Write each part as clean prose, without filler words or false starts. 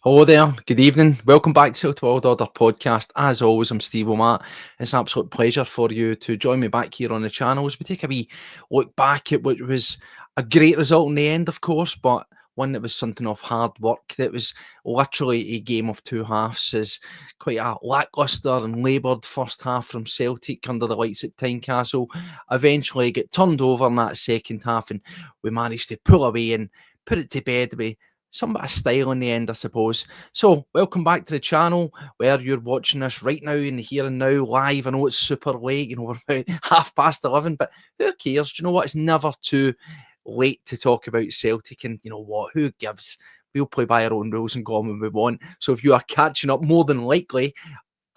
Hello there, good evening. Welcome back to the World Order podcast. As always, I'm Steve O'Matt. It's an absolute pleasure for you to join me back here on the channel as we take a wee look back at what was a great result in the end, of course, but one that was something of hard work. That was literally a game of two halves, as quite a lacklustre and laboured first half from Celtic under the lights at Tynecastle eventually get turned over in that second half, and we managed to pull away and put it to bed with some bit of style in the end, I suppose. So, welcome back to the channel where you're watching this right now in the here and now live. I know it's super late, we're about 11:30, but who cares? Do you know what? It's never too late to talk about Celtic, and you know what? Who gives? We'll play by our own rules and go on when we want. So, if you are catching up, more than likely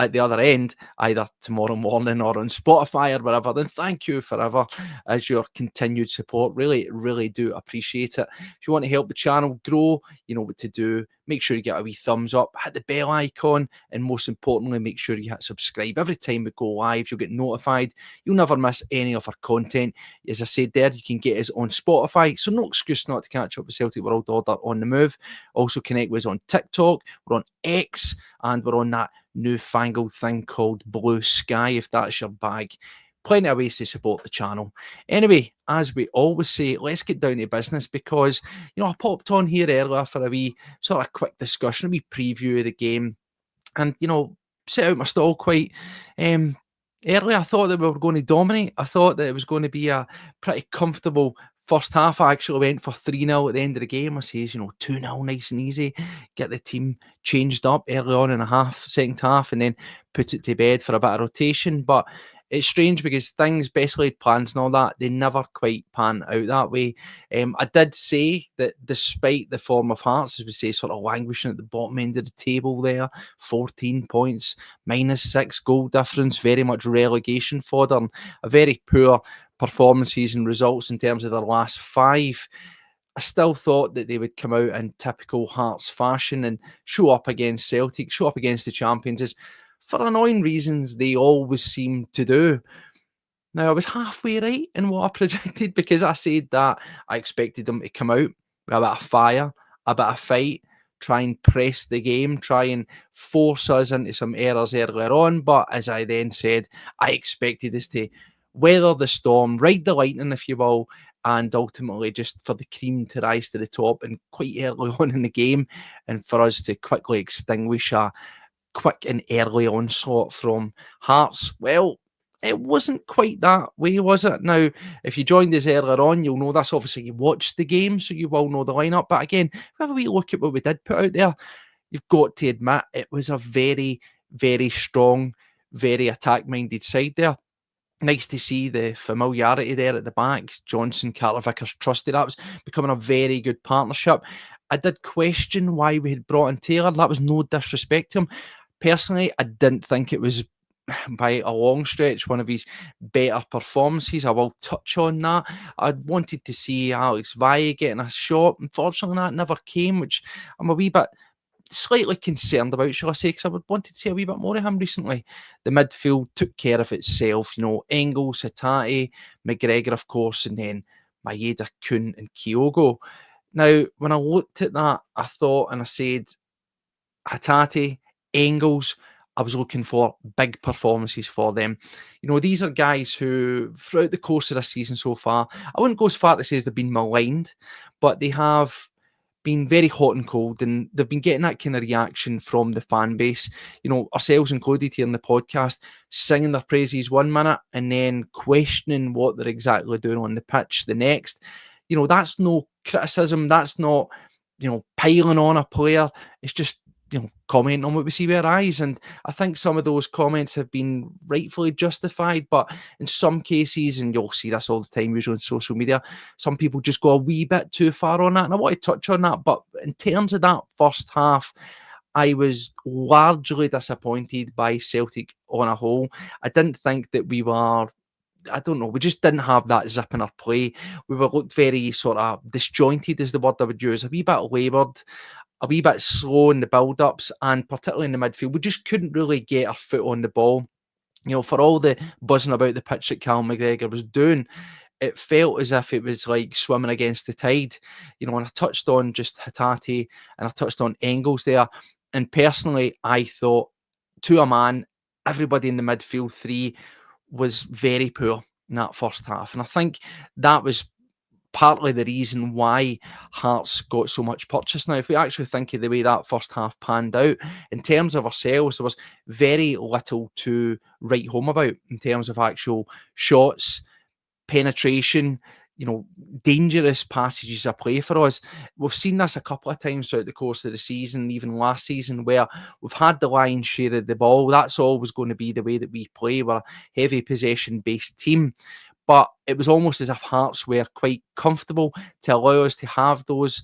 at the other end, either tomorrow morning or on Spotify or wherever, then thank you forever as your continued support. Really, really do appreciate it. If you want to help the channel grow, you know what to do. Make sure you get a wee thumbs up, hit the bell icon, and most importantly, make sure you hit subscribe. Every time we go live, you'll get notified. You'll never miss any of our content. As I said there, you can get us on Spotify, so no excuse not to catch up with Celtic World Order on the move. Also connect with us on TikTok, we're on X, and we're on that newfangled thing called Blue Sky, if that's your bag. Plenty of ways to support the channel. Anyway, as we always say, let's get down to business because, you know, I popped on here earlier for a wee sort of quick discussion, a wee preview of the game, and, you know, set out my stall quite early. I thought that we were going to dominate. I thought that it was going to be a pretty comfortable first half. I actually went for 3-0 at the end of the game. I says, you know, 2-0, nice and easy. Get the team changed up early on in a second half, and then put it to bed for a bit of rotation. But it's strange because things, best laid plans and all that, they never quite pan out that way. I did say that despite the form of Hearts, as we say, sort of languishing at the bottom end of the table there, 14 points, -6 goal difference, very much relegation fodder, and a very poor performances and results in terms of their last five, I still thought that they would come out in typical Hearts fashion and show up against Celtic, show up against the champions, as for annoying reasons they always seem to do. Now, I was halfway right in what I projected because I said that I expected them to come out with a bit of fire, a bit of fight, try and press the game, try and force us into some errors earlier on. But as I then said, I expected us to weather the storm, ride the lightning, if you will, and ultimately just for the cream to rise to the top and quite early on in the game, and for us to quickly extinguish a quick and early onslaught from Hearts. Well, it wasn't quite that way, was it? Now, if you joined us earlier on, you'll know this. Obviously, you watched the game, so you will know the lineup. But again, have a wee look at what we did put out there. You've got to admit it was a very, very strong, very attack-minded side there. Nice to see the familiarity there at the back. Johnson, Carter-Vickers trusted. That was becoming a very good partnership. I did question why we had brought in Taylor. That was no disrespect to him. Personally, I didn't think it was by a long stretch one of his better performances. I will touch on that. I wanted to see Alex Valle getting a shot. Unfortunately, that never came, which I'm a wee bit slightly concerned about, shall I say, because I would wanted to see a wee bit more of him recently. The midfield took care of itself, you know, Engels, Hatate, McGregor, of course, and then Maeda, Kuhn and Kyogo. Now, when I looked at that, I thought and I said, Hatate, Engels, I was looking for big performances for them. You know, these are guys who, throughout the course of this season so far, I wouldn't go as far to say they've been maligned, but they have been very hot and cold, and they've been getting that kind of reaction from the fan base, you know, ourselves included here in the podcast, singing their praises one minute and then questioning what they're exactly doing on the pitch the next. You know, that's no criticism, that's not, you know, piling on a player, it's just, you know, commenting on what we see with our eyes. And I think some of those comments have been rightfully justified, but in some cases, and you'll see this all the time usually on social media, some people just go a wee bit too far on that, and I want to touch on that. But in terms of that first half, I was largely disappointed by Celtic on a whole. I didn't think that we were, I don't know, we just didn't have that zip in our play. We were looked very sort of disjointed, is the word I would use, a wee bit laboured, a wee bit slow in the build-ups, and particularly in the midfield. We just couldn't really get our foot on the ball. You know, for all the buzzing about the pitch that Cal McGregor was doing, it felt as if it was like swimming against the tide. And I touched on just Hatate and I touched on Engels there. And personally, I thought, to a man, everybody in the midfield three was very poor in that first half. And I think that was partly the reason why Hearts got so much purchase. Now, if we actually think of the way that first half panned out, in terms of ourselves, there was very little to write home about in terms of actual shots, penetration, dangerous passages of play for us. We've seen this a couple of times throughout the course of the season, even last season, where we've had the lion's share of the ball. That's always going to be the way that we play. We're a heavy possession-based team. But it was almost as if Hearts were quite comfortable to allow us to have those,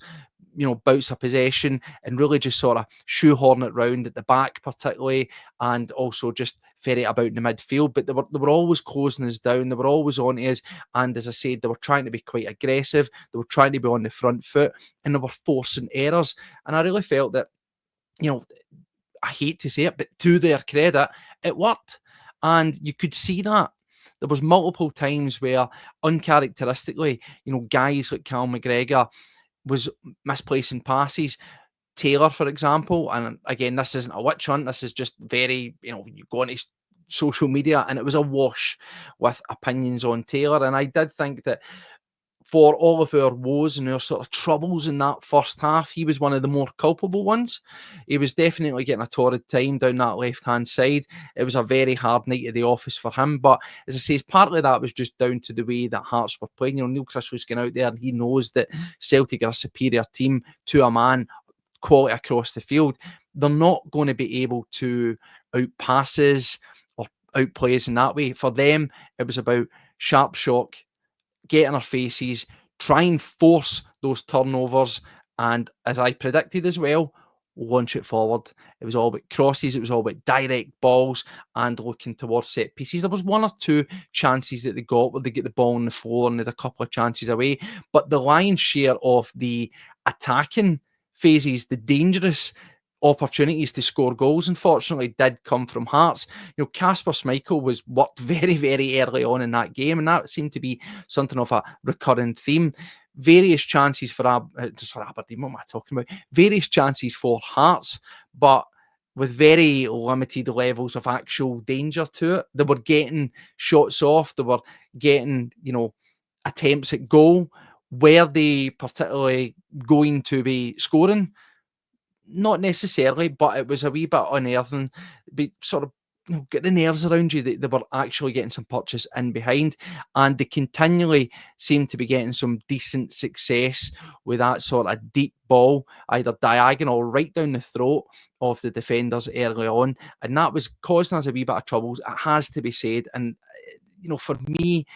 bouts of possession and really just sort of shoehorn it round at the back particularly, and also just ferret about in the midfield. But they were always closing us down. They were always on us. And as I said, they were trying to be quite aggressive. They were trying to be on the front foot and they were forcing errors. And I really felt that, I hate to say it, but to their credit, it worked. And you could see that. There was multiple times where, uncharacteristically, guys like Cal McGregor was misplacing passes. Taylor, for example, and again, this isn't a witch hunt. This is just very, you go on his social media, and it was awash with opinions on Taylor. And I did think that for all of our woes and our sort of troubles in that first half, he was one of the more culpable ones. He was definitely getting a torrid time down that left-hand side. It was a very hard night at the office for him. But as I say, partly that was just down to the way that Hearts were playing. Neil Critchley's going out there and he knows that Celtic are a superior team to a man, quality across the field. They're not going to be able to outpass us or outplay us in that way. For them, it was about sharp shock, get in our faces, try and force those turnovers, and as I predicted as well, launch it forward. It was all about crosses, it was all about direct balls and looking towards set pieces. There was one or two chances that they got where they get the ball on the floor and they had a couple of chances away, but the lion's share of the attacking phases, the dangerous opportunities to score goals, unfortunately, did come from Hearts. Kasper Schmeichel was worked very, very early on in that game, and that seemed to be something of a recurring theme. Various chances for Aberdeen, what am I talking about? Various chances for Hearts, but with very limited levels of actual danger to it. They were getting shots off, they were getting, attempts at goal. Were they particularly going to be scoring? Not necessarily, but it was a wee bit unearthing. Be sort of get the nerves around you that they were actually getting some purchase in behind, and they continually seem to be getting some decent success with that sort of deep ball, either diagonal right down the throat of the defenders early on, and that was causing us a wee bit of troubles. It has to be said, and for me,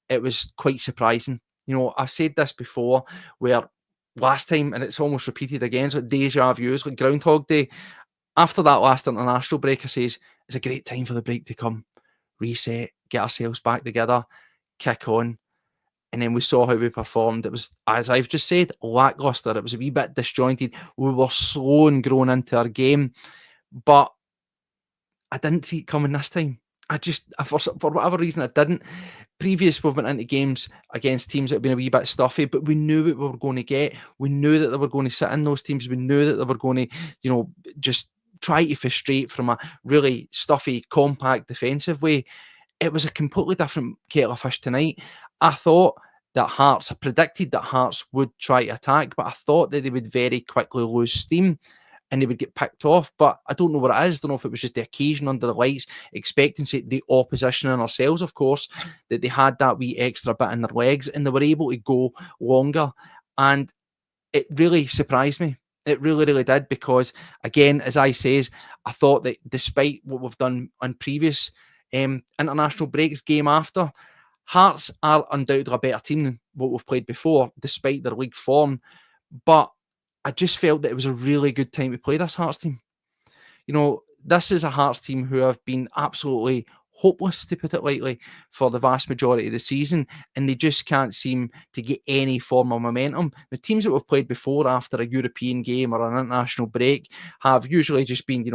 it was quite surprising. I've said this before, where last time, and it's almost repeated again, it's like deja vu, it's like Groundhog Day. After that last international break, I says, it's a great time for the break to come. Reset, get ourselves back together, kick on. And then we saw how we performed. It was, as I've just said, lacklustre. It was a wee bit disjointed. We were slow and growing into our game. But I didn't see it coming this time. For whatever reason, I didn't. Previous, we've went into games against teams that have been a wee bit stuffy, but we knew what we were going to get. We knew that they were going to sit in those teams. We knew that they were going to, just try to frustrate from a really stuffy, compact, defensive way. It was a completely different kettle of fish tonight. I predicted that Hearts would try to attack, but I thought that they would very quickly lose steam and they would get picked off. But I don't know what it is. I don't know if it was just the occasion under the lights, expectancy, the opposition and ourselves, of course, that they had that wee extra bit in their legs and they were able to go longer. And it really surprised me. It really, really did, because, again, as I says, I thought that despite what we've done on previous international breaks, game after, Hearts are undoubtedly a better team than what we've played before, despite their league form. But I just felt that it was a really good time to play this Hearts team. This is a Hearts team who have been absolutely hopeless, to put it lightly, for the vast majority of the season, and they just can't seem to get any form of momentum. The teams that we've played before after a European game or an international break have usually just been,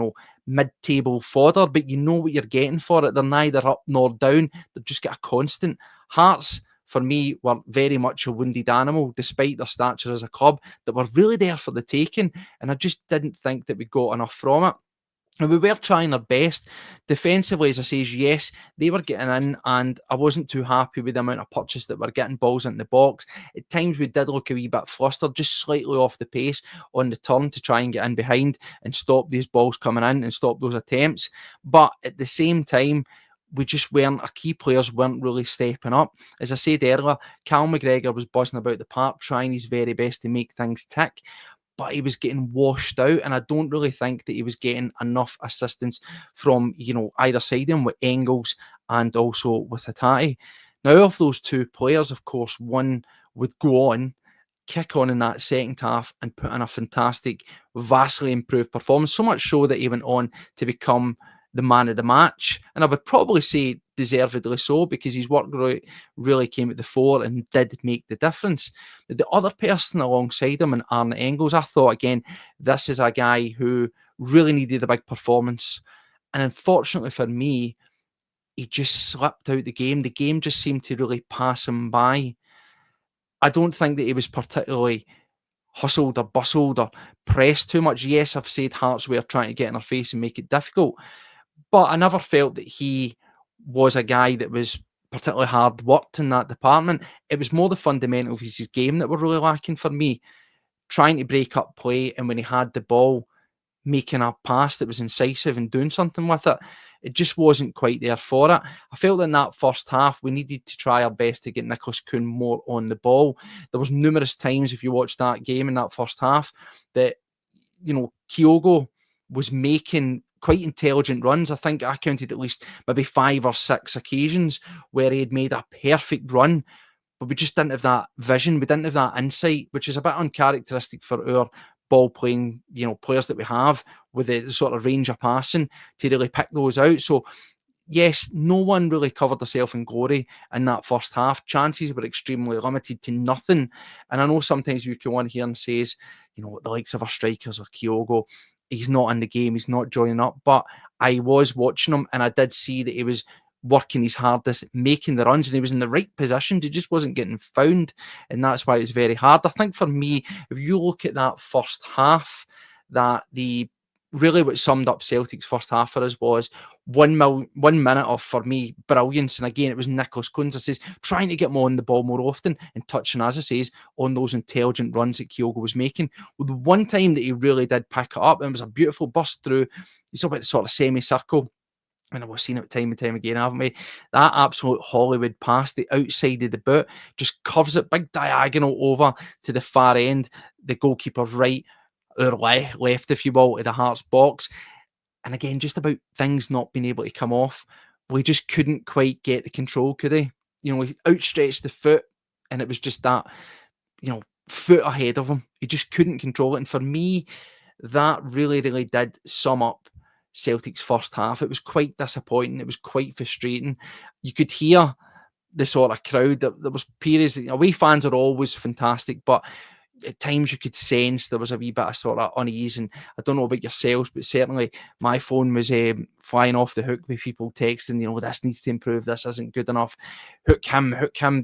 mid-table fodder, but you know what you're getting for it. They're neither up nor down. They've just got a constant. Hearts for me, were very much a wounded animal, despite their stature as a club, that were really there for the taking. And I just didn't think that we got enough from it. And we were trying our best. Defensively, as I say, yes, they were getting in, and I wasn't too happy with the amount of purchase that were getting balls into the box. At times, we did look a wee bit flustered, just slightly off the pace on the turn to try and get in behind and stop these balls coming in and stop those attempts. But at the same time, we just weren't, our key players weren't really stepping up. As I said earlier, Cal McGregor was buzzing about the park, trying his very best to make things tick, but he was getting washed out, and I don't really think that he was getting enough assistance from, either side of him, with Engels and also with Hatate. Now, of those two players, of course, one would go on, kick on in that second half and put in a fantastic, vastly improved performance, so much so that he went on to become the man of the match. And I would probably say deservedly so, because his work rate really came at the fore and did make the difference. The other person alongside him, and Arne Engels, I thought, again, this is a guy who really needed a big performance. And unfortunately for me, he just slipped out the game. The game just seemed to really pass him by. I don't think that he was particularly hustled or bustled or pressed too much. Yes, I've said Hearts were trying to get in our face and make it difficult, but I never felt that he was a guy that was particularly hard worked in that department. It was more the fundamentals of his game that were really lacking for me. Trying to break up play, and when he had the ball, making a pass that was incisive and doing something with it, it just wasn't quite there for it. I felt in that first half, we needed to try our best to get Nicholas Kuhn more on the ball. There was numerous times, if you watched that game in that first half, that, Kyogo was making quite intelligent runs. I think I counted at least maybe 5 or 6 occasions where he had made a perfect run, but we just didn't have that vision. We didn't have that insight, which is a bit uncharacteristic for our ball playing, players that we have with the sort of range of passing to really pick those out. So yes, no one really covered themselves in glory in that first half. Chances were extremely limited to nothing. And I know sometimes you can one here and says, the likes of our strikers or Kyogo, he's not in the game, he's not joining up. But I was watching him, and I did see that he was working his hardest, making the runs, and he was in the right positions. He just wasn't getting found, and that's why it was very hard. I think for me, if you look at that first half, that really what summed up Celtic's first half for us was 1 minute of, for me, brilliance. And again, it was Nicholas Kuhn, as I says, trying to get him on the ball more often and touching, as I says, on those intelligent runs that Kyogo was making. Well, the one time that he really did pick it up, and it was a beautiful burst through, you saw about the sort of semicircle, and we've seen it time and time again, haven't we? That absolute Hollywood pass, the outside of the boot, just curves it, big diagonal over to the far end, the goalkeeper's right, or left, if you will, to the Hearts box. And again, just about things not being able to come off. We just couldn't quite get the control, could he? He outstretched the foot, and it was just that, foot ahead of him. He just couldn't control it. And for me, that really, really did sum up Celtic's first half. It was quite disappointing. It was quite frustrating. You could hear the sort of crowd. There was periods, away fans are always fantastic, but at times you could sense there was a wee bit of sort of unease. And I don't know about yourselves, but certainly my phone was flying off the hook with people texting, this needs to improve, this isn't good enough, hook him.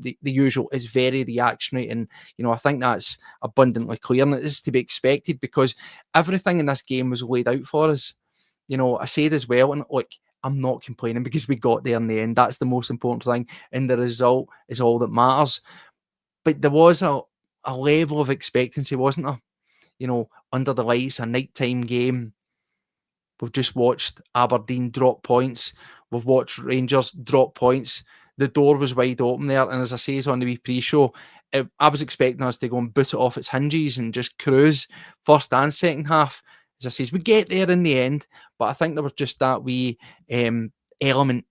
The usual is very reactionary. And, I think that's abundantly clear, and it is to be expected, because everything in this game was laid out for us. I said as well, and look, I'm not complaining, because we got there in the end. That's the most important thing, and the result is all that matters. But there was a level of expectancy, wasn't there? Under the lights, a nighttime game. We've just watched Aberdeen drop points. We've watched Rangers drop points. The door was wide open there, and as I say on the wee pre-show, I was expecting us to go and boot it off its hinges and just cruise first and second half. As I say, we get there in the end, but I think there was just that wee element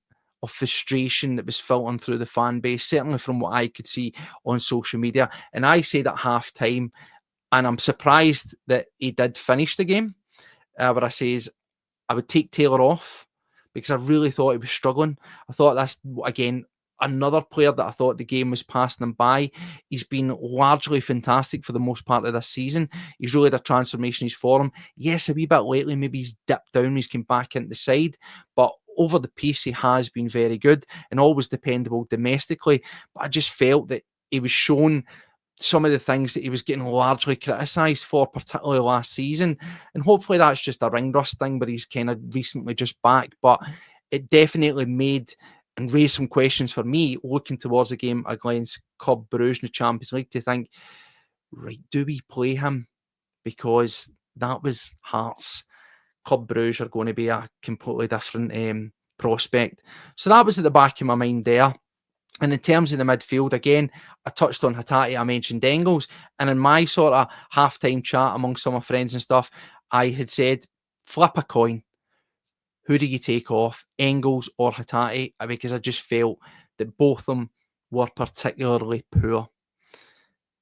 of frustration that was filtering through the fan base, certainly from what I could see on social media. And I said at half time, and I'm surprised that he did finish the game, where I says I would take Taylor off, because I really thought he was struggling. I thought that's, again, another player that I thought the game was passing him by. He's been largely fantastic for the most part of this season. He's really the transformation he's for him. Yes, a wee bit lately, maybe he's dipped down, he's come back into the side, but over the piece, he has been very good and always dependable domestically. But I just felt that he was shown some of the things that he was getting largely criticised for, particularly last season. And hopefully that's just a ring rust thing, but he's kind of recently just back. But it definitely made and raised some questions for me looking towards the game against Club Brugge in the Champions League to think, right, do we play him? Because that was Hearts. Club Brugge are going to be a completely different prospect. So that was at the back of my mind there. And in terms of the midfield, again, I touched on Hatate, I mentioned Engels, and in my sort of halftime chat among some of my friends and stuff, I had said, flip a coin. Who do you take off, Engels or Hatate? Because I just felt that both of them were particularly poor.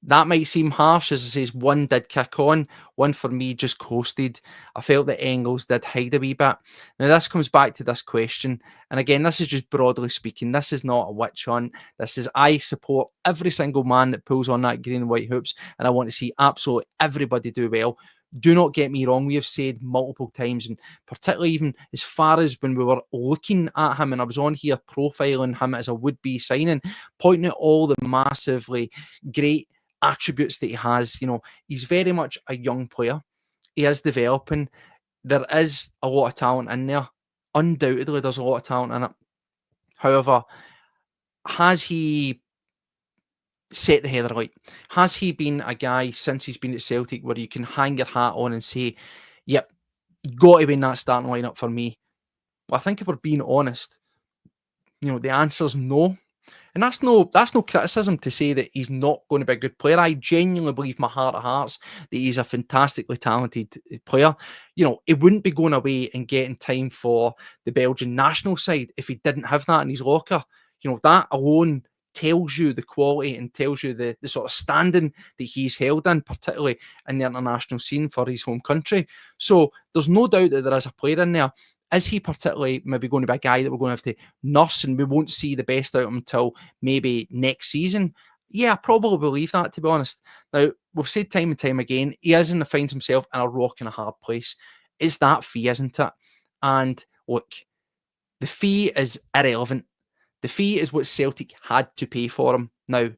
That might seem harsh, as I say, one did kick on, one for me just coasted. I felt that Engels did hide a wee bit. Now, this comes back to this question, and again, this is just broadly speaking. This is not a witch hunt. This is, I support every single man that pulls on that green and white hoops, and I want to see absolutely everybody do well. Do not get me wrong. We have said multiple times, and particularly even as far as when we were looking at him, and I was on here profiling him as a would-be signing, pointing out all the massively great attributes that he has. You know, he's very much a young player. He is developing. There is a lot of talent in there. Undoubtedly, there's a lot of talent in it. However, has he set the heather light? Has he been a guy since he's been at Celtic where you can hang your hat on and say, yep, got to be in that starting lineup for me? Well, I think if we're being honest, you know, the answer's no. And that's no criticism to say that he's not going to be a good player. I genuinely believe, my heart of hearts, that he's a fantastically talented player. You know, he wouldn't be going away and getting time for the Belgian national side if he didn't have that in his locker. You know, that alone tells you the quality and tells you the sort of standing that he's held in, particularly in the international scene for his home country. So there's no doubt that there is a player in there. Is he particularly maybe going to be a guy that we're going to have to nurse and we won't see the best out of him until maybe next season? Yeah, I probably believe that, to be honest. Now, we've said time and time again, he finds himself in a rock and a hard place. It's that fee, isn't it? And look, the fee is irrelevant. The fee is what Celtic had to pay for him. Now,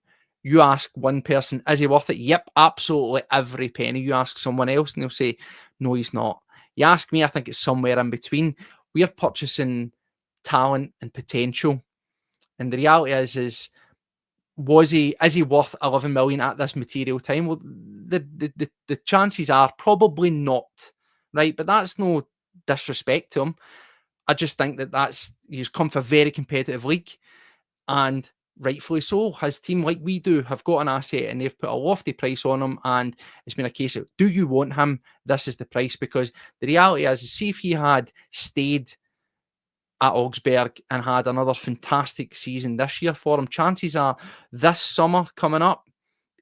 you ask one person, is he worth it? Yep, absolutely every penny. You ask someone else and they'll say, no, he's not. You ask me, I think it's somewhere in between. We are purchasing talent and potential. And the reality is he worth 11 million at this material time? Well, the chances are probably not, right? But that's no disrespect to him. I just think he's come for a very competitive league, and rightfully so. His team, like we do, have got an asset and they've put a lofty price on him, and it's been a case of, do you want him? This is the price. Because the reality is, see if he had stayed at Augsburg and had another fantastic season this year for him, chances are this summer coming up,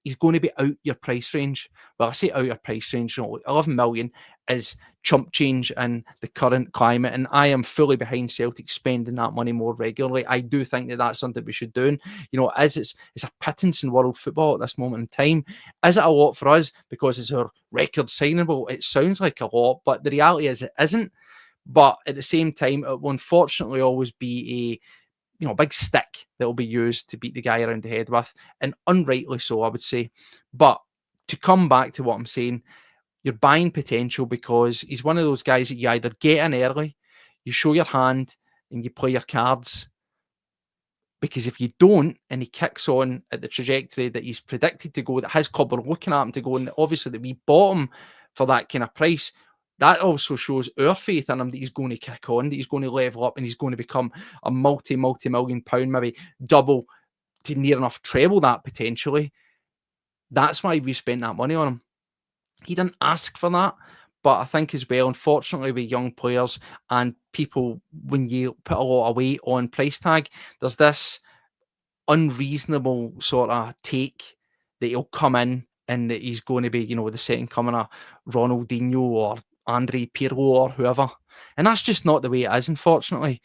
he's going to be out your price range. Well, I say out your price range, 11 million is chump change in the current climate, and I am fully behind Celtic spending that money more regularly. I do think that that's something we should do. And, it's a pittance in world football at this moment in time. Is it a lot for us because it's our record signable? It sounds like a lot, but the reality is it isn't. But at the same time, it will unfortunately always be a big stick that will be used to beat the guy around the head with, and unrightly so, I would say. But to come back to what I'm saying, you're buying potential because he's one of those guys that you either get in early, you show your hand, and you play your cards. Because if you don't, and he kicks on at the trajectory that he's predicted to go, that his club are looking at him to go, and obviously that we bought him for that kind of price, that also shows our faith in him that he's going to kick on, that he's going to level up, and he's going to become a multi-million pound, maybe double to near enough treble that potentially. That's why we spent that money on him. He didn't ask for that, but I think as well, unfortunately, with young players and people, when you put a lot of weight on price tag, there's this unreasonable sort of take that he'll come in and that he's going to be, the second coming of Ronaldinho or Andre Pirlo or whoever. And that's just not the way it is, unfortunately.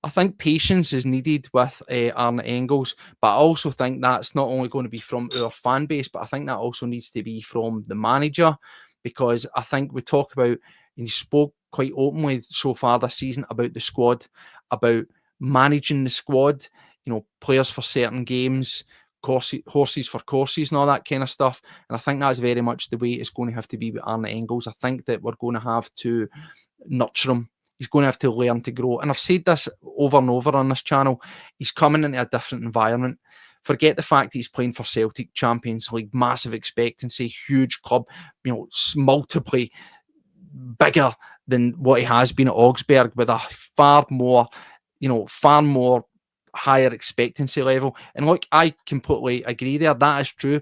I think patience is needed with Arne Engels, but I also think that's not only going to be from our fan base, but I think that also needs to be from the manager, because I think we talk about, and he spoke quite openly so far this season about the squad, about managing the squad, players for certain games, horses for courses and all that kind of stuff. And I think that's very much the way it's going to have to be with Arne Engels. I think that we're going to have to nurture him. He's going to have to learn to grow. And I've said this over and over on this channel. He's coming into a different environment. Forget the fact that he's playing for Celtic, Champions League, massive expectancy, huge club, multiply bigger than what he has been at Augsburg, with a far more higher expectancy level. And look, I completely agree there. That is true.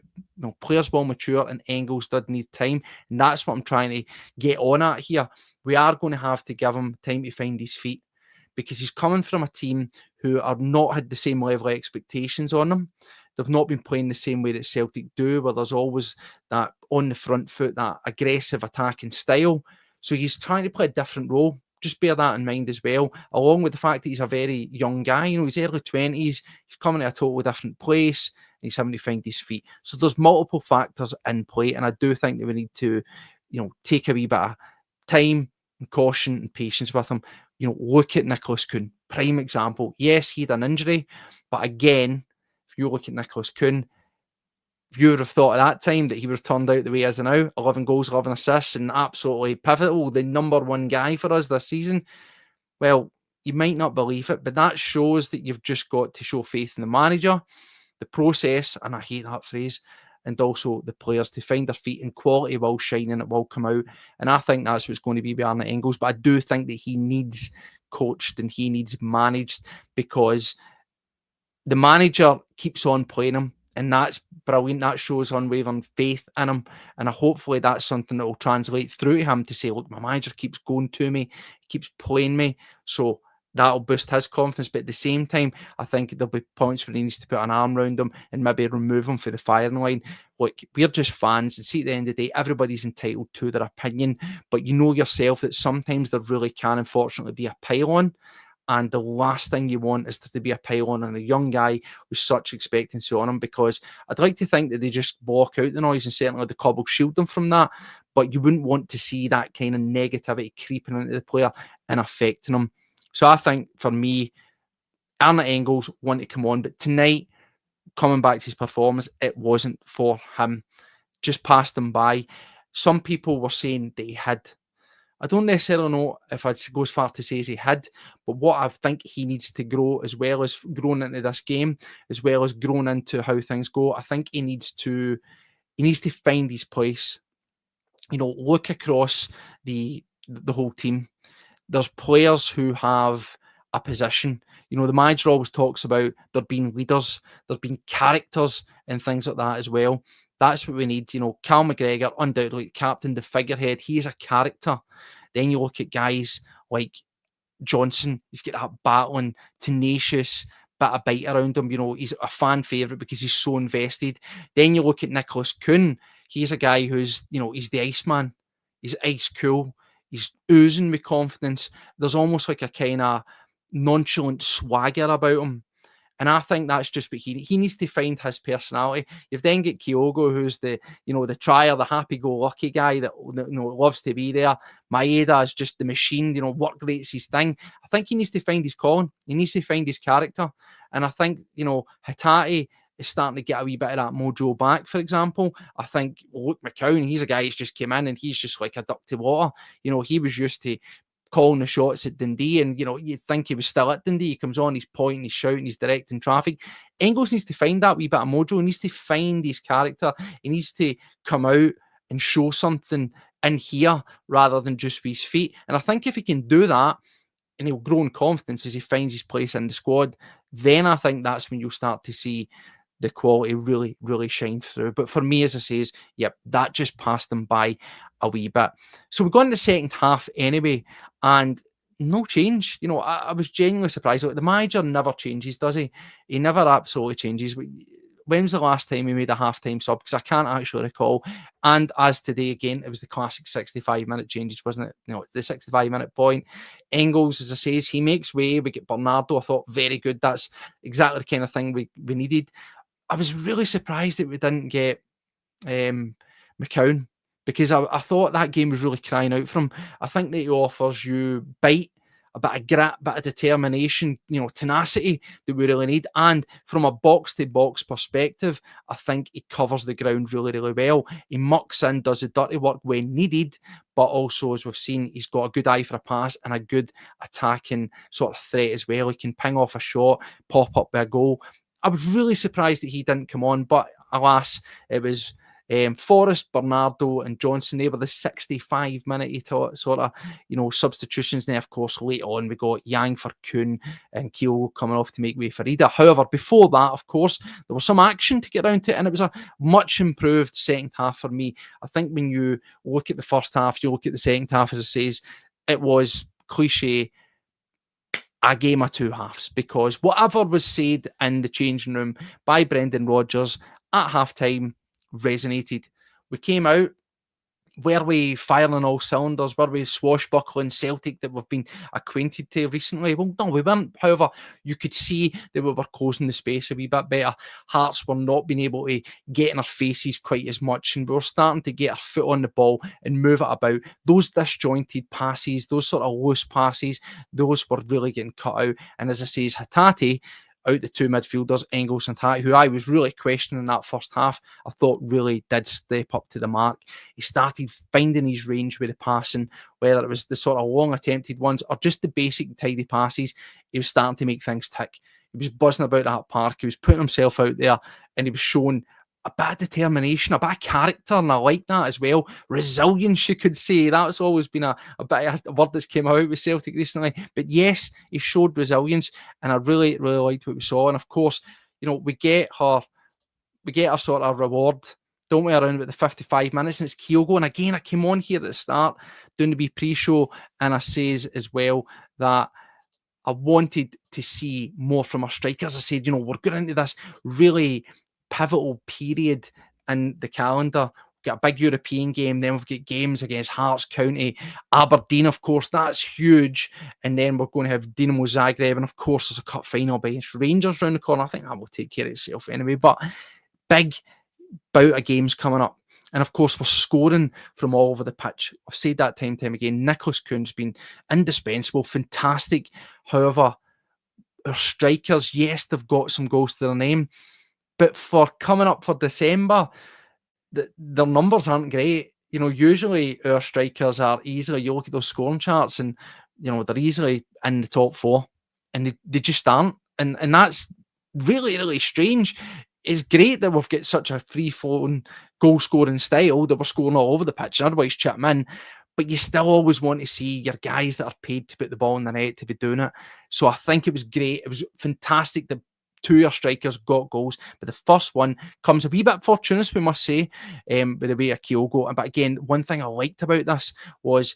Players will mature, and Engels did need time. And that's what I'm trying to get on at here. We are going to have to give him time to find his feet, because he's coming from a team who are not had the same level of expectations on them. They've not been playing the same way that Celtic do, where there's always that on the front foot, that aggressive attacking style. So he's trying to play a different role. Just bear that in mind as well, along with the fact that he's a very young guy. He's early 20s. He's coming to a totally different place, and he's having to find his feet. So there's multiple factors in play, and I do think that we need to, take a wee bit of time and caution and patience with him. Look at Nicholas Kuhn, prime example. Yes, he had an injury, but again, if you look at Nicholas Kuhn, if you would have thought at that time that he would have turned out the way he is now, 11 goals, 11 assists, and absolutely pivotal, the number one guy for us this season, well, you might not believe it, but that shows that you've just got to show faith in the manager, the process, and I hate that phrase, and also the players to find their feet, and quality will shine and it will come out. And I think that's what's going to be with Arne Engels. But I do think that he needs coached and he needs managed, because the manager keeps on playing him, and that's brilliant. That shows unwavering faith in him. And hopefully that's something that will translate through to him to say, look, my manager keeps going to me, keeps playing me. So that'll boost his confidence. But at the same time, I think there'll be points where he needs to put an arm around him and maybe remove him for the firing line. Look, we're just fans. And see, at the end of the day, everybody's entitled to their opinion. But you know yourself that sometimes there really can, unfortunately, be a pile-on. And the last thing you want is to be a pile-on on a young guy with such expectancy on him, because I'd like to think that they just block out the noise, and certainly the club will shield them from that. But you wouldn't want to see that kind of negativity creeping into the player and affecting him. So I think, for me, Arne Engels want to come on. But tonight, coming back to his performance, it wasn't for him. Just passed him by. Some people were saying that he had. I don't necessarily know if I'd go as far to say as he had, but what I think he needs to grow, as well as growing into this game, as well as growing into how things go, I think he needs to find his place. Look across the whole team. There's players who have a position. The manager always talks about there being leaders, there being characters and things like that as well. That's what we need. Cal McGregor, undoubtedly captain, the figurehead, he's a character. Then you look at guys like Johnson, he's got that battling, tenacious bit of bite around him. He's a fan favourite because he's so invested. Then you look at Nicholas Kuhn, he's a guy who's, he's the Iceman. He's ice cool. He's oozing with confidence. There's almost like a kind of nonchalant swagger about him. And I think that's just what he needs to find his personality. You've then got Kyogo, who's the trier, the happy-go-lucky guy that loves to be there. Maeda is just the machine, work rate's his thing. I think he needs to find his calling. He needs to find his character. And I think, Hatate is starting to get a wee bit of that mojo back, for example. I think Luke McCown, he's a guy who's just came in and he's just like a duck to water. He was used to calling the shots at Dundee, and you'd think he was still at Dundee. He comes on, he's pointing, he's shouting, he's directing traffic. Engels needs to find that wee bit of mojo. He needs to find his character. He needs to come out and show something in here rather than just with his feet. And I think if he can do that, and he'll grow in confidence as he finds his place in the squad, then I think that's when you'll start to see the quality really, really shine through. But for me, as I say, that just passed them by a wee bit. So we go into the second half anyway, and no change. I was genuinely surprised. Like, the manager never changes, does he? He never absolutely changes. When was the last time he made a half-time sub? Because I can't actually recall. And as today, again, it was the classic 65-minute changes, wasn't it? The 65-minute point. Engels, as I say, he makes way. We get Bernardo. I thought, very good. That's exactly the kind of thing we needed. I was really surprised that we didn't get McCown. because I thought that game was really crying out for him. I think that he offers you bite, a bit of grit, a bit of determination, tenacity that we really need. And from a box-to-box perspective, I think he covers the ground really, really well. He mucks in, does the dirty work when needed, but also, as we've seen, he's got a good eye for a pass and a good attacking sort of threat as well. He can ping off a shot, pop up with a goal. I was really surprised that he didn't come on, but alas, it was Forrest, Bernardo, and Johnson. They were the 65-minute sort of, substitutions. Then, of course, late on, we got Yang for Kuhn and Keel coming off to make way for Ida. However, before that, of course, there was some action to get around to, and it was a much improved second half for me. I think when you look at the first half, you look at the second half, as it says, it was cliche, a game of two halves, because whatever was said in the changing room by Brendan Rodgers at halftime resonated. We came out. Were we firing on all cylinders? Were we swashbuckling Celtic that we've been acquainted to recently? Well, no, we weren't. However, you could see that we were closing the space a wee bit better. Hearts were not being able to get in our faces quite as much, and we were starting to get our foot on the ball and move it about. Those disjointed passes, those sort of loose passes, those were really getting cut out. And as I say, Hatate, out the two midfielders, Engels and Hatate, who I was really questioning that first half, I thought really did step up to the mark. He started finding his range with the passing, whether it was the sort of long attempted ones or just the basic tidy passes. He was starting to make things tick. He was buzzing about that park. He was putting himself out there, and he was showing a bit of determination, a bit of character, and I like that as well. Resilience, you could say. That's always been a bit of a word that's came out with Celtic recently. But yes, he showed resilience, and I really, really liked what we saw. And of course, we get our sort of reward, don't we, around about the 55 minutes, and it's Kyogo. And again, I came on here at the start doing the wee pre-show, and I says as well that I wanted to see more from our strikers. I said, we're going into this really pivotal period in the calendar. We've got a big European game, then we've got games against Hearts, County, Aberdeen, of course, that's huge. And then we're going to have Dinamo Zagreb, and of course there's a cup final against Rangers round the corner. I think that will take care of itself anyway, but big bout of games coming up. And of course, we're scoring from all over the pitch. I've said that time and time again. Nicholas Kuhn's been indispensable, fantastic. However, our strikers, yes, they've got some goals to their name, but for coming up for December, their numbers aren't great. Usually our strikers are easily, you look at those scoring charts and, they're easily in the top four, and they just aren't. And that's really, really strange. It's great that we've got such a free-flowing goal-scoring style that we're scoring all over the pitch, and otherwise chip them in. But you still always want to see your guys that are paid to put the ball in the net to be doing it. So I think it was great. It was fantastic that two of your strikers got goals, but the first one comes a wee bit fortuitous, we must say, with the way of Kyogo. But again, one thing I liked about this was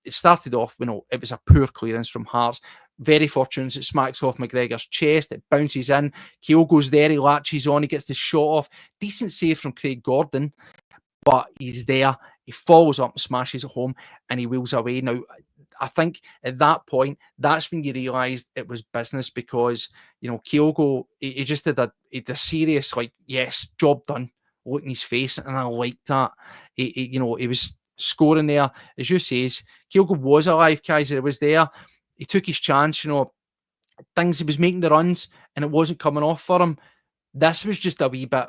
it started off, it was a poor clearance from Hearts. Very fortunate. It smacks off McGregor's chest. It bounces in. Kyogo's there. He latches on. He gets the shot off. Decent save from Craig Gordon, but he's there. He follows up and smashes it home, and he wheels away. Now, I think at that point, that's when you realised it was business, because, Kyogo, he just did a serious, yes, job done, look in his face, and I liked that. He was scoring there. As you say, Kyogo was alive, Kaiser. He was there. He took his chance, he was making the runs, and it wasn't coming off for him. This was just a wee bit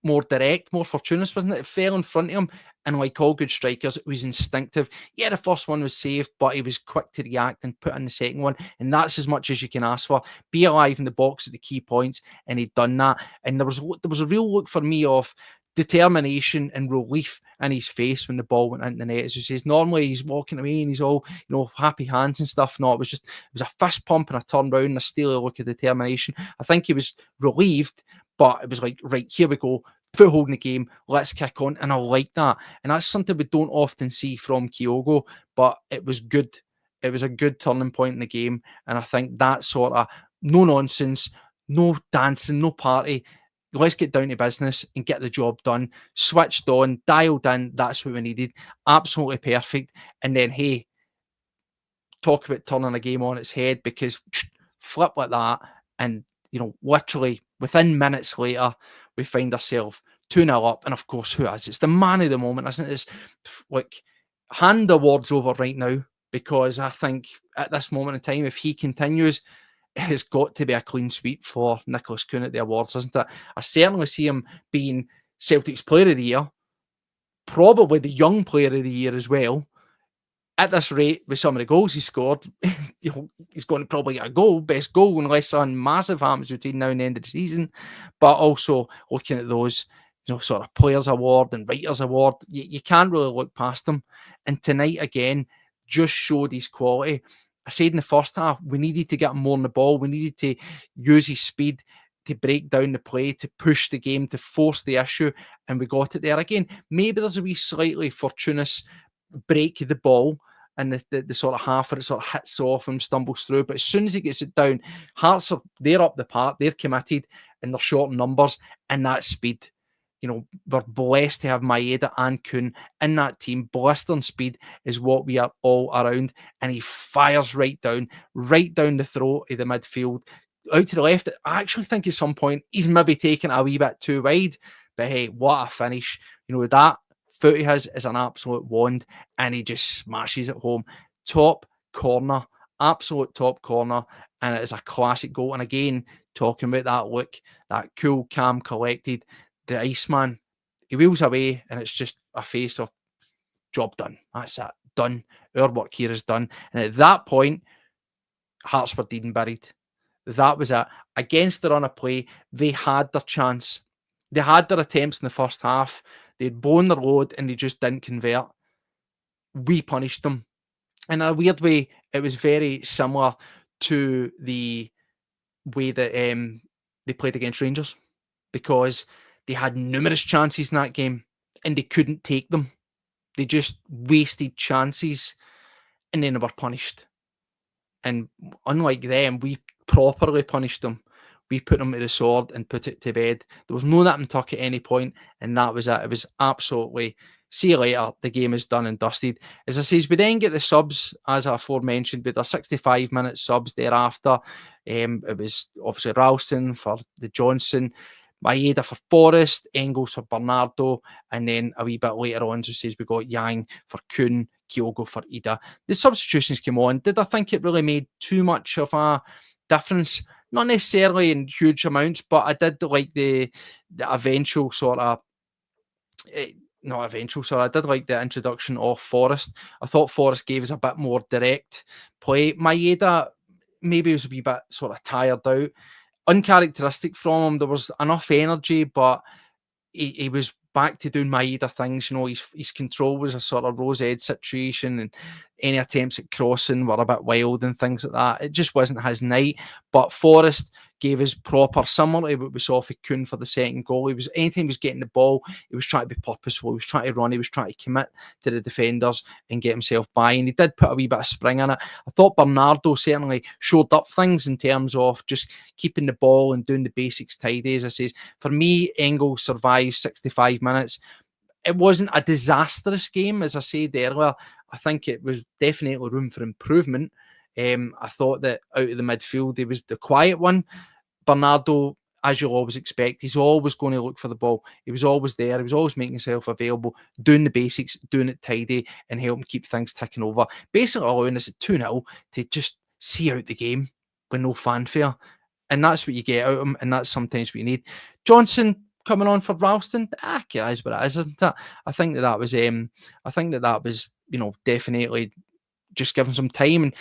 more direct, more fortuitous, wasn't it? It fell in front of him, and like all good strikers, it was instinctive. Yeah, the first one was saved, but he was quick to react and put in the second one, and that's as much as you can ask for. Be alive in the box at the key points, and he'd done that. And there was a real look for me of determination and relief in his face when the ball went into the net. As he says, normally he's walking away and he's all, happy hands and stuff. No, it was a fist pump and a turn round and a steely look of determination. I think he was relieved, but it was like, right, here we go, foothold in the game, let's kick on. And I like that. And that's something we don't often see from Kyogo, but it was good. It was a good turning point in the game. And I think that sort of no nonsense, no dancing, no party. Let's get down to business and get the job done. Switched on, dialed in. That's what we needed. Absolutely perfect. And then, hey, talk about turning a game on its head, because flip like that, and literally within minutes later, we find ourselves 2-0 up, and of course, who has? It's the man of the moment, isn't it? It's like, hand the awards over right now, because I think at this moment in time, if he continues, it's got to be a clean sweep for Nicholas Kuhn at the awards, isn't it? I certainly see him being Celtic's Player of the Year, probably the Young Player of the Year as well. At this rate, with some of the goals he scored, he's going to probably get a goal, best goal, unless something massive happens between now and the end of the season. But also looking at those, sort of Players Award and Writers Award, you can't really look past them. And tonight again, just showed his quality. I said in the first half, we needed to get him more on the ball. We needed to use his speed to break down the play, to push the game, to force the issue, and we got it there again. Maybe there's a wee slightly fortuitous break of the ball and the sort of half where it sort of hits off and stumbles through. But as soon as he gets it down, Hearts they're up the park, they're committed, and they're short in numbers, and that speed. We're blessed to have Maeda and Kuhn in that team. Blistering speed is what we are all around, and he fires right down the throat of the midfield, out to the left. I actually think at some point he's maybe taken a wee bit too wide, but hey, what a finish. That foot he has is an absolute wand, and he just smashes it home. Top corner, absolute top corner, and it is a classic goal. And again, talking about that look, that cool, calm, collected, the Iceman, he wheels away, and it's just a face of job done. That's it, done. Our work here is done. And at that point, Hearts were dead and buried. That was it. Against the run of play, they had their chance. They had their attempts in the first half. They'd blown their load and they just didn't convert. We punished them. In a weird way, it was very similar to the way that they played against Rangers, because they had numerous chances in that game and they couldn't take them. They just wasted chances and then they were punished. And unlike them, we properly punished them. We put them to the sword and put it to bed. There was no nip and tuck at any point, and that was it. It was absolutely, see you later, the game is done and dusted. As I says, we then get the subs, as I aforementioned, with the 65-minute subs thereafter. It was obviously Ralston for the Johnson, Maeda for Forrest, Engels for Bernardo, and then a wee bit later on, so says we got Yang for Kuhn, Kyogo for Ida. The substitutions came on. Did I think it really made too much of a difference? Not necessarily in huge amounts, but I did like the eventual sort of, not eventual, so I did like the introduction of Forrest. I thought Forrest gave us a bit more direct play. Maeda maybe was a wee bit sort of tired out. Uncharacteristic from him. There was enough energy, but he was back to doing Maeda things. His control was a sort of Rose Ed situation, and any attempts at crossing were a bit wild and things like that. It just wasn't his night. But Forrest gave us proper, similar to what we saw for Kuhn for the second goal. Anytime he was getting the ball, he was trying to be purposeful. He was trying to run. He was trying to commit to the defenders and get himself by. And he did put a wee bit of spring in it. I thought Bernardo certainly showed up things in terms of just keeping the ball and doing the basics tidy. As I say, for me, Engels survived 65 minutes. It wasn't a disastrous game, as I said earlier. I think it was definitely room for improvement. I thought that out of the midfield, he was the quiet one. Bernardo, as you'll always expect, he's always going to look for the ball. He was always there. He was always making himself available, doing the basics, doing it tidy, and helping keep things ticking over. Basically allowing us at 2-0 to just see out the game with no fanfare. And that's what you get out of him, and that's sometimes what you need. Johnson coming on for Ralston, it is what it is, isn't it? I think that was definitely just giving some time, and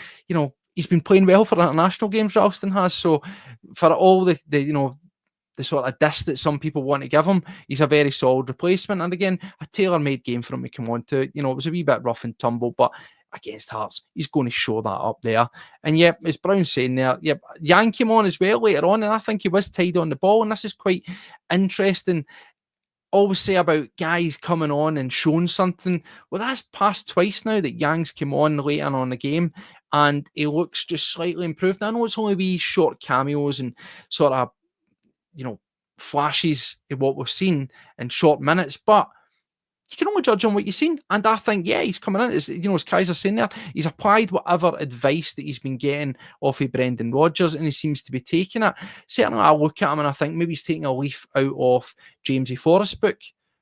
he's been playing well for international games. Ralston has, so for all the sort of diss that some people want to give him, he's a very solid replacement. And again, a tailor-made game for him to come on to. It was a wee bit rough and tumble, but against Hearts, he's going to show that up there. And yeah, as Brown's saying there, yeah, Yang came on as well later on, and I think he was tied on the ball, and this is quite interesting. Always say about guys coming on and showing something. Well, that's passed twice now that Yang's come on later on the game, and he looks just slightly improved. I know it's only wee short cameos and sort of, flashes of what we've seen in short minutes, but you can only judge on what you've seen. And I think, yeah, he's coming in. As Kaiser's saying there, he's applied whatever advice that he's been getting off of Brendan Rodgers, and he seems to be taking it. Certainly, I look at him and I think maybe he's taking a leaf out of Jamesy Forrest's book,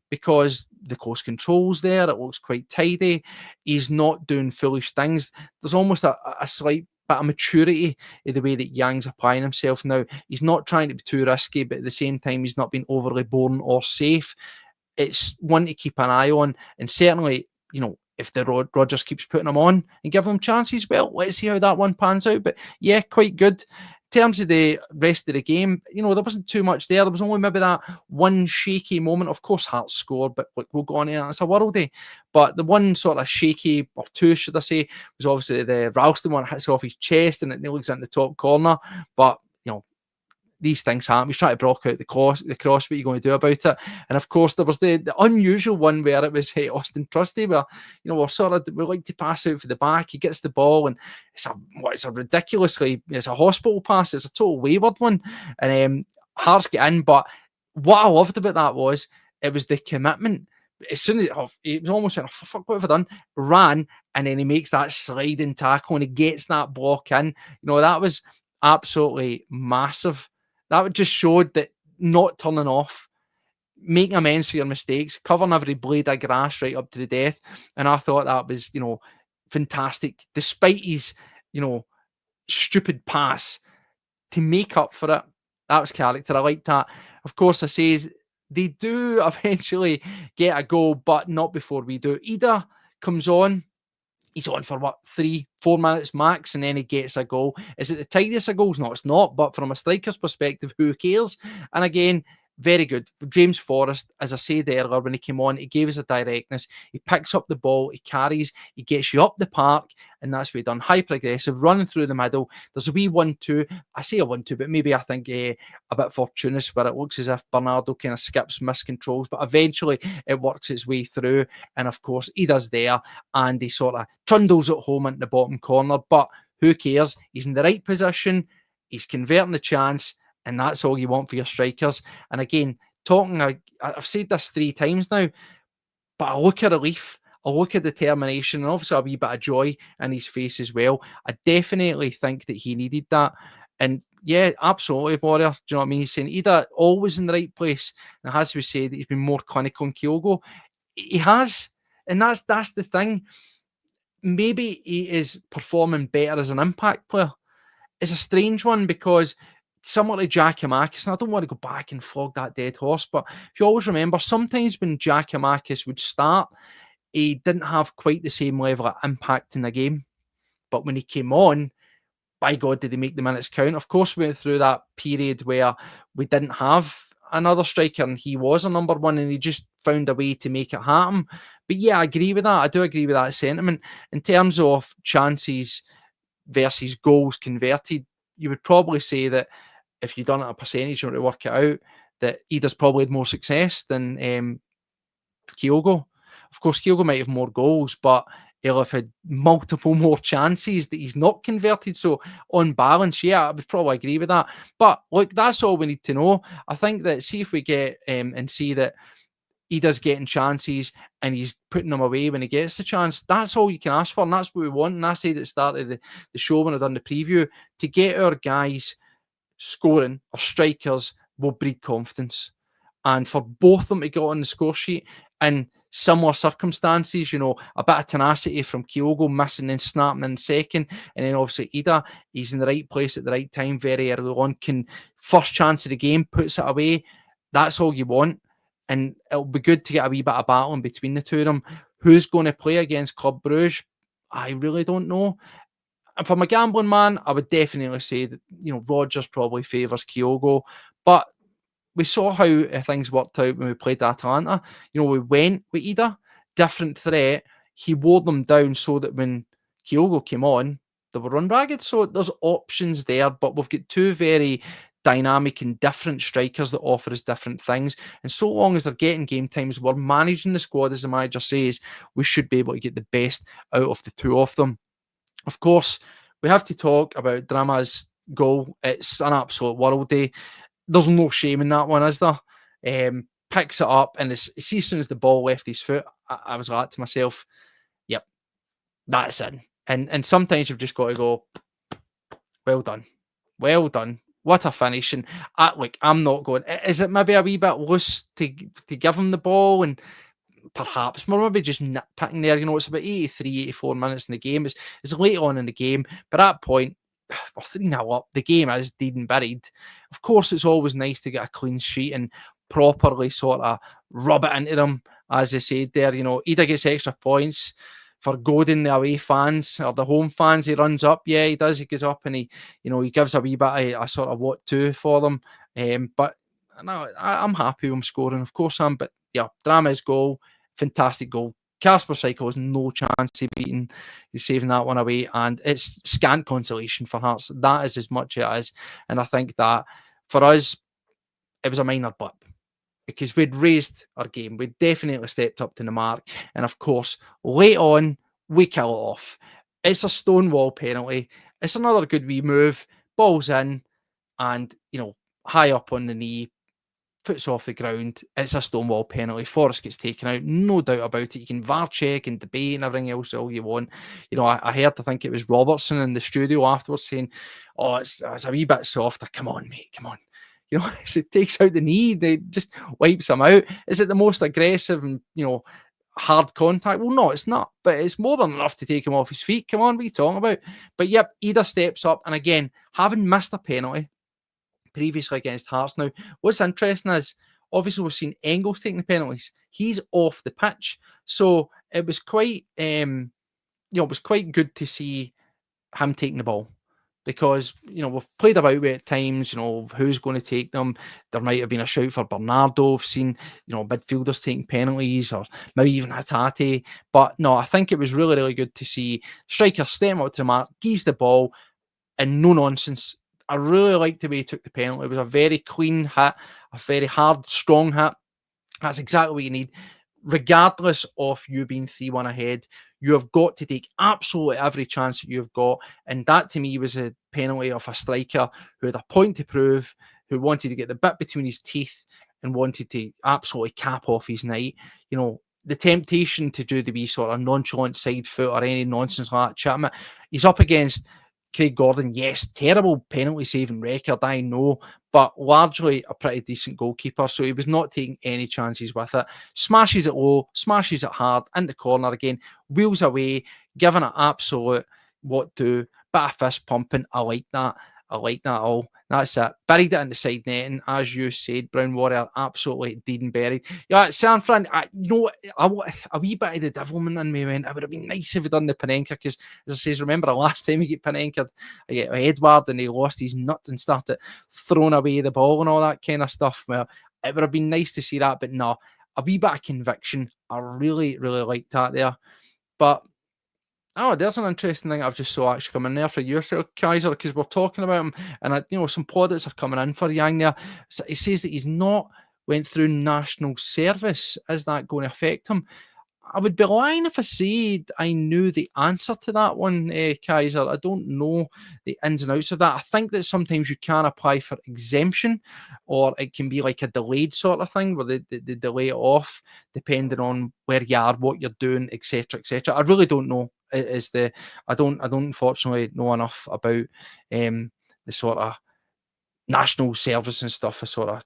because the close control's there. It looks quite tidy. He's not doing foolish things. There's almost a slight bit of maturity in the way that Yang's applying himself now. He's not trying to be too risky, but at the same time, he's not being overly boring or safe. It's one to keep an eye on, and certainly, if the Rodgers keeps putting him on and giving him chances, well, let's see how that one pans out. But yeah, quite good. In terms of the rest of the game, there wasn't too much there. There was only maybe that one shaky moment. Of course, Hearts scored, but we'll go on here. It's a worldie. But the one sort of shaky, or two, should I say, was obviously the Ralston one hits off his chest and it nails into the top corner. But, these things happen. He's trying to block out the cross. What are you going to do about it? And of course, there was the unusual one where it was Austin Trusty, where we like to pass out for the back. He gets the ball, and it's a hospital pass. It's a total wayward one, and Hearts get in. But what I loved about that was the commitment. As soon as it was almost like, fuck, what have I done? Ran, and then he makes that sliding tackle and he gets that block in. That was absolutely massive. That would just showed that not turning off, making amends for your mistakes, covering every blade of grass right up to the death. And I thought that was, fantastic. Despite his, stupid pass, to make up for it, that was character. I liked that. Of course, I says they do eventually get a goal, but not before we do. Ida comes on. He's on for 3-4 minutes max, and then he gets a goal. Is it the tidiest of goals? No, it's not. But from a striker's perspective, who cares? And again, very good. James Forrest, as I said earlier, when he came on, he gave us a directness. He picks up the ball, he carries, he gets you up the park, and that's what he done. Hyper-aggressive, running through the middle. There's a wee 1-2. I say a 1-2, but maybe I think a bit fortuitous, where it looks as if Bernardo kind of skips, miscontrols, but eventually it works its way through. And of course, he does there, and he sort of trundles it home into the bottom corner. But who cares? He's in the right position. He's converting the chance. And that's all you want for your strikers. And again, I've said this 3 times now, but I look at relief, I look at determination, and obviously a wee bit of joy in his face as well. I definitely think that he needed that. And yeah, absolutely, Warrior. Do you know what I mean? He's saying Ida always in the right place. And as we said, he's been more clinical in Kyogo. He has. And that's the thing. Maybe he is performing better as an impact player. It's a strange one, because similar to Giakoumakis, and I don't want to go back and flog that dead horse, but if you always remember, sometimes when Giakoumakis would start, he didn't have quite the same level of impact in the game. But when he came on, by God, did he make the minutes count. Of course, we went through that period where we didn't have another striker, and he was a number one, and he just found a way to make it happen. But yeah, I agree with that. I do agree with that sentiment. In terms of chances versus goals converted, you would probably say that if you'd done it a percentage or to work it out, that Ida's probably had more success than Kyogo. Of course, Kyogo might have more goals, but he'll have had multiple more chances that he's not converted. So on balance, yeah, I would probably agree with that. But look, that's all we need to know. I think that see if we get and see that Ida's getting chances and he's putting them away when he gets the chance. That's all you can ask for, and that's what we want. And I said at the start of the show when I done the preview, to get our guys scoring, our strikers will breed confidence. And for both of them to get on the score sheet in similar circumstances, a bit of tenacity from Kyogo, missing and snapping in second, and then obviously Ida, he's in the right place at the right time very early on, can first chance of the game, puts it away. That's all you want. And it'll be good to get a wee bit of battle in between the two of them. Who's going to play against Club Brugge? I really don't know. And from a gambling man, I would definitely say that, Rodgers probably favours Kyogo. But we saw how things worked out when we played Atalanta. We went with Ida, different threat. He wore them down so that when Kyogo came on, they were run ragged. So there's options there, but we've got two very dynamic and different strikers that offer us different things. And so long as they're getting game times, we're managing the squad, as the manager says, we should be able to get the best out of the two of them. Of course, we have to talk about Drama's goal. It's an absolute worldie. There's no shame in that one, is there? picks it up, and as soon as the ball left his foot, I was like to myself, yep, that's in. And sometimes you've just got to go, well done. Well done. What a finish. And I'm not going, is it maybe a wee bit loose to give him the ball? And perhaps we're maybe just nitpicking there. It's about 83, 84 minutes in the game. It's late on in the game. But at that point, we're 3-0 up. The game is dead and buried. Of course, it's always nice to get a clean sheet and properly sort of rub it into them, as they said there. Ida gets extra points for goading the away fans or the home fans. He runs up, yeah, he does. He goes up and he gives a wee bit of a sort of what to for them. But no, I'm happy with him scoring. Of course, but yeah, Drama's goal, fantastic goal. Kasper Schmeichel has no chance of beating. He's saving that one away, and it's scant consolation for Hearts. That is as much as it is, and I think that for us, it was a minor blip, because we'd raised our game. We'd definitely stepped up to the mark. And of course, late on, we kill it off. It's a stonewall penalty. It's another good wee move. Ball's in, and, high up on the knee, foot's off the ground. It's a stonewall penalty. Forrest gets taken out. No doubt about it. You can VAR check and debate and everything else all you want. I heard, I think it was Robertson in the studio afterwards saying, oh, it's a wee bit softer. Come on, mate. Come on. As it takes out the knee, they just wipes him out. Is it the most aggressive and, hard contact? Well, no, it's not. But it's more than enough to take him off his feet. Come on, what are you talking about? But yep, Ida steps up. And again, having missed a penalty previously against Hearts. Now, what's interesting is, obviously, we've seen Engels taking the penalties. He's off the pitch. So it was quite, it was quite good to see him taking the ball. Because, we've played about with it at times, who's going to take them. There might have been a shout for Bernardo. We've seen, midfielders taking penalties, or maybe even Hatate. But no, I think it was really, really good to see striker step up to the mark, geese the ball, and no nonsense. I really liked the way he took the penalty. It was a very clean hit, a very hard, strong hit. That's exactly what you need. Regardless of you being 3-1 ahead, you have got to take absolutely every chance that you've got. And that, to me, was a penalty of a striker who had a point to prove, who wanted to get the bit between his teeth and wanted to absolutely cap off his night. The temptation to do the wee sort of nonchalant side foot or any nonsense like that. Chapman, he's up against Craig Gordon. Yes, terrible penalty saving record, I know, but largely a pretty decent goalkeeper, so he was not taking any chances with it. Smashes it low, smashes it hard, in the corner again, wheels away, giving it absolute what to, bit of fist pumping. I like that all. That's it. Buried it in the side netting, as you said, Brown Warrior, absolutely dead and buried. Yeah, San Fran, a wee bit of the devilment in me went, it would have been nice if he'd done the Panenka, because, as I says, remember the last time he got Panenka, Edward, and he lost his nut and started throwing away the ball and all that kind of stuff. Well, it would have been nice to see that, but no, a wee bit of conviction. I really, really liked that there. But there's an interesting thing I've just saw actually coming there for yourself, Kaiser, because we're talking about him, and some plaudits are coming in for Yang there. So he says that he's not went through national service. Is that going to affect him? I would be lying if I said I knew the answer to that one, Kaiser. I don't know the ins and outs of that. I think that sometimes you can apply for exemption, or it can be like a delayed sort of thing where they delay it off depending on where you are, what you're doing, etc., etc. I really don't know. I don't unfortunately know enough about the sort of national service and stuff, a sort of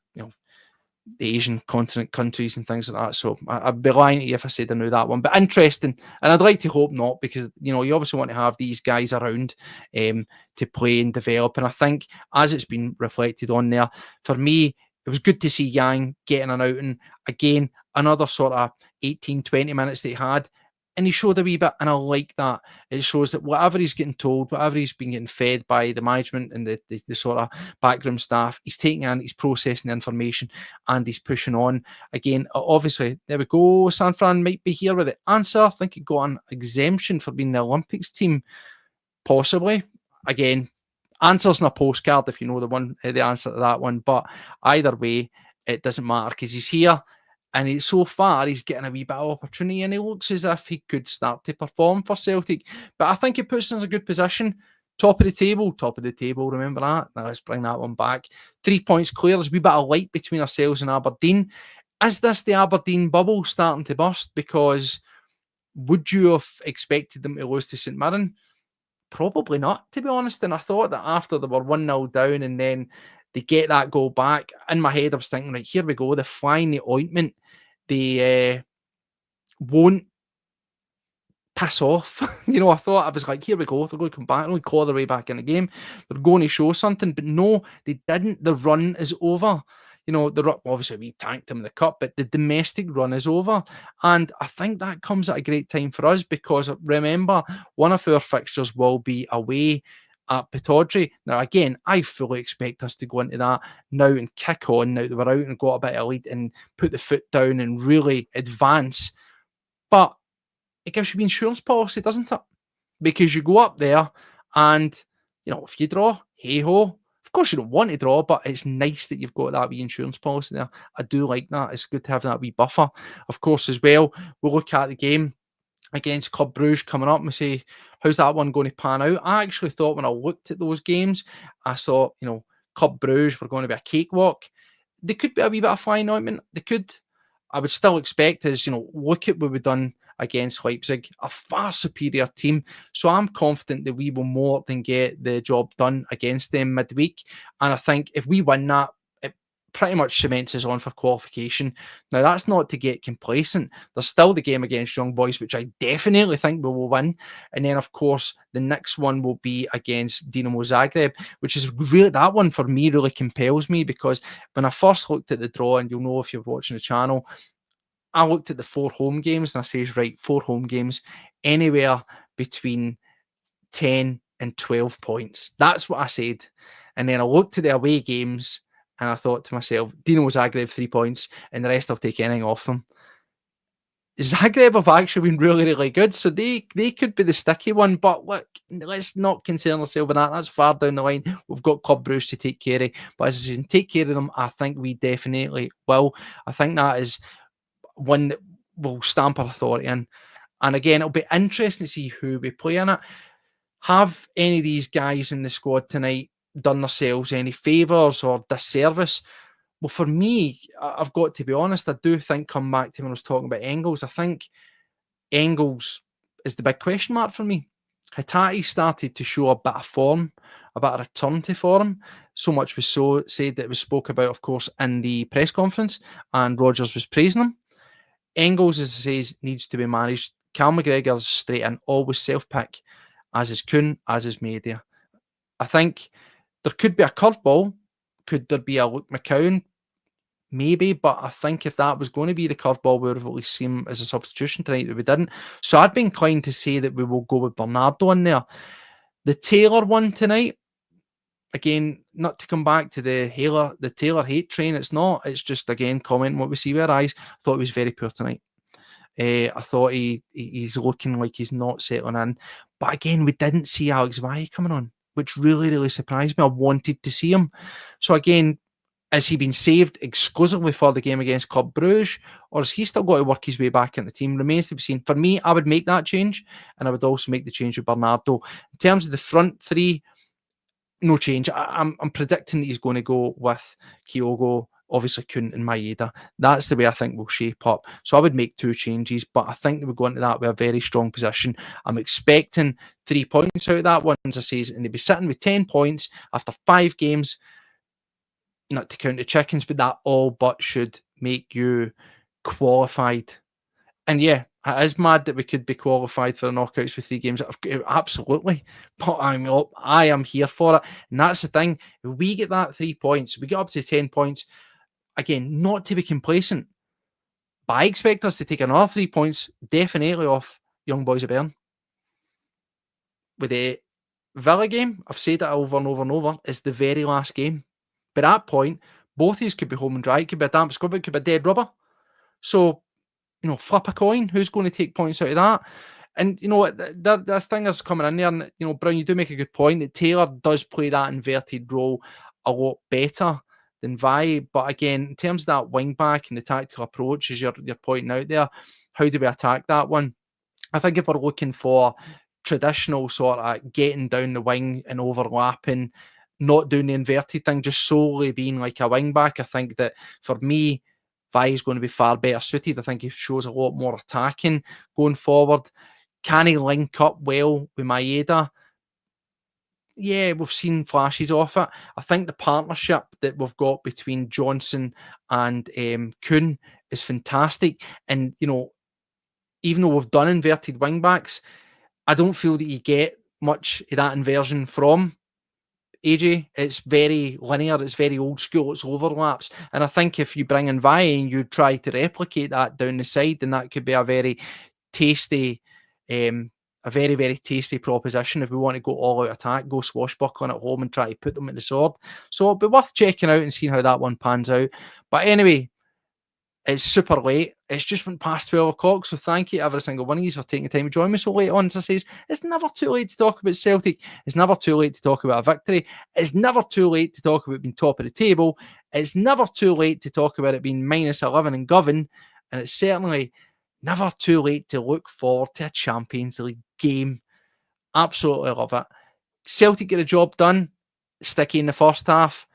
the Asian continent countries and things like that. So I'd be lying to you if I said I knew that one. But interesting, and I'd like to hope not, because you obviously want to have these guys around to play and develop. And I think, as it's been reflected on there, for me, it was good to see Yang getting an outing again. Another sort of 18-20 minutes that he had. And he showed a wee bit, and I like that. It shows that whatever he's getting told, whatever he's been getting fed by the management and the sort of backroom staff, he's taking in, he's processing the information, and he's pushing on. Again, obviously, there we go. San Fran might be here with the answer. I think he got an exemption for being the Olympics team, possibly. Again, answers in a postcard if you know the answer to that one. But either way, it doesn't matter, because he's here. And so far, he's getting a wee bit of opportunity, and he looks as if he could start to perform for Celtic. But I think it puts us in a good position. Top of the table, remember that? Now let's bring that one back. 3 points clear. There's a wee bit of light between ourselves and Aberdeen. is this the Aberdeen bubble starting to burst? Because would you have expected them to lose to St Mirren? Probably not, to be honest. And I thought that after they were 1-0 down and then they get that goal back, in my head I was thinking, right, here we go, the fly in the ointment. They won't piss off. I thought, I was like, here we go, they're going to come back, they're going to claw their way back in the game. They're going to show something. But no, they didn't. The run is over. Obviously we tanked them in the cup, but the domestic run is over. And I think that comes at a great time for us, because remember, one of our fixtures will be away at Pittodrie. Now, again, I fully expect us to go into that now and kick on, now that we're out and got a bit of lead, and put the foot down and really advance. But it gives you the insurance policy, doesn't it? Because you go up there and, if you draw, hey-ho. Of course, you don't want to draw, but it's nice that you've got that wee insurance policy there. I do like that. It's good to have that wee buffer. Of course, as well, we'll look at the game against Club Brugge coming up and we say, how's that one going to pan out? I actually thought when I looked at those games, I thought, Club Brugge were going to be a cakewalk. They could be a wee bit of flying ointment. They could. I would still expect is, look at what we've done against Leipzig, a far superior team. So I'm confident that we will more than get the job done against them midweek. And I think if we win that, it pretty much cements us on for qualification. Now, that's not to get complacent. There's still the game against Young Boys, which I definitely think we will win. And then, of course, the next one will be against Dinamo Zagreb, which is really, that one for me really compels me, because when I first looked at the draw, and you'll know if you're watching the channel, I looked at the 4 home games and I said, right, 4 home games, anywhere between 10 and 12 points. That's what I said. And then I looked at the away games and I thought to myself, Dinamo Zagreb 3 points, and the rest I'll take anything off them. Zagreb have actually been really, really good, so they could be the sticky one. But look, let's not concern ourselves with that. That's far down the line. We've got Club Brugge to take care of. But as I say, take care of them, I think we definitely will. I think that is one that will stamp our authority in. And again, it'll be interesting to see who we play in it. Have any of these guys in the squad tonight done themselves any favours or disservice? Well, for me, I've got to be honest, I do think, come back to when I was talking about Engels, I think Engels is the big question mark for me. Hatate started to show a bit of form, a bit of return to form. So much was so said that it was spoke about, of course, in the press conference, and Rodgers was praising him. Engels, as I say, needs to be managed. Cal McGregor's straight in, always self-pick, as is Kuhn, as is Media. I think there could be a curveball. Could there be a Luke McCowan? Maybe, but I think if that was going to be the curveball, we would have at least seen him as a substitution tonight, that we didn't. So I'd be inclined to say that we will go with Bernardo in there. The Taylor one tonight, again, not to come back to the Taylor hate train, it's not. It's just, again, commenting what we see with our eyes. I thought he was very poor tonight. I thought he's looking like he's not settling in. But again, we didn't see Alex Valle coming on, which really, really surprised me. I wanted to see him. So again, has he been saved exclusively for the game against Club Brugge, or has he still got to work his way back in the team? Remains to be seen. For me, I would make that change, and I would also make the change with Bernardo. In terms of the front three, no change. I'm predicting that he's going to go with Kyogo, obviously Kuhn and Maeda. That's the way I think we'll shape up. So I would make 2 changes, but I think that we'll go into that with a very strong position. I'm expecting 3 points out of that one, as I say, and they'll be sitting with 10 points after 5 games. Not to count the chickens, but that all but should make you qualified. And yeah, it is mad that we could be qualified for the knockouts with 3 games. Absolutely. But I am here for it. And that's the thing. If we get that 3 points, we get up to 10 points, again, not to be complacent, but I expect us to take another 3 points definitely off Young Boys of Bern. With the Villa game, I've said it over and over and over, it's the very last game. By that point, both of these could be home and dry. It could be a damp squib, it could be a dead rubber. So, flip a coin. Who's going to take points out of that? And, there's things coming in there. And, Brown, you do make a good point that Taylor does play that inverted role a lot better than Valle. But again, in terms of that wing back and the tactical approach, as you're pointing out there, how do we attack that one? I think if we're looking for traditional sort of getting down the wing and overlapping, not doing the inverted thing, just solely being like a wing back, I think that for me, Vai's going to be far better suited. I think he shows a lot more attacking going forward. Can he link up well with Maeda? Yeah, we've seen flashes of it. I think the partnership that we've got between Johnson and Kuhn is fantastic. And, even though we've done inverted wing backs, I don't feel that you get much of that inversion from AJ. It's very linear, it's very old school, it's overlaps. And I think if you bring in Vi and you try to replicate that down the side, then that could be a very tasty, very, very tasty proposition if we want to go all out attack, go swashbuckling at home and try to put them at the sword. So it'll be worth checking out and seeing how that one pans out. But anyway, it's super late. It's just went past 12 o'clock. So thank you to every single one of you for taking the time to join me so late on. As I says, it's never too late to talk about Celtic. It's never too late to talk about a victory. It's never too late to talk about being top of the table. It's never too late to talk about it being -11 in Govan. And it's certainly never too late to look forward to a Champions League game. Absolutely love it. Celtic get the job done. Sticky in the first half,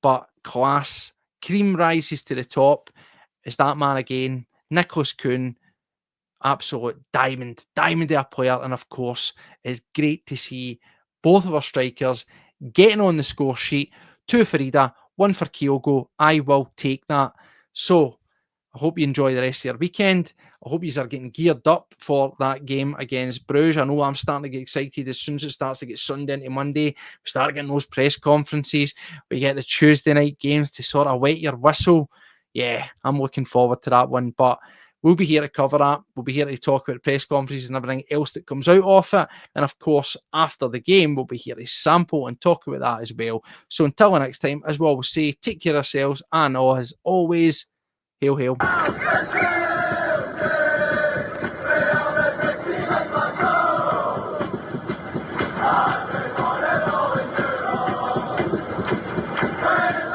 but class. Cream rises to the top. It's that man again, Nicholas Kuhn, absolute diamond of a player. And of course, it's great to see both of our strikers getting on the score sheet. 2 for Ida, 1 for Kyogo. I will take that. So I hope you enjoy the rest of your weekend. I hope you are getting geared up for that game against Bruges. I know I'm starting to get excited as soon as it starts to get Sunday into Monday. We start getting those press conferences. We get the Tuesday night games to sort of wet your whistle. Yeah, I'm looking forward to that one. But we'll be here to cover that. We'll be here to talk about press conferences and everything else that comes out of it. And of course, after the game, we'll be here to sample and talk about that as well. So until the next time, as we always say, take care of yourselves. And as always, hail, hail.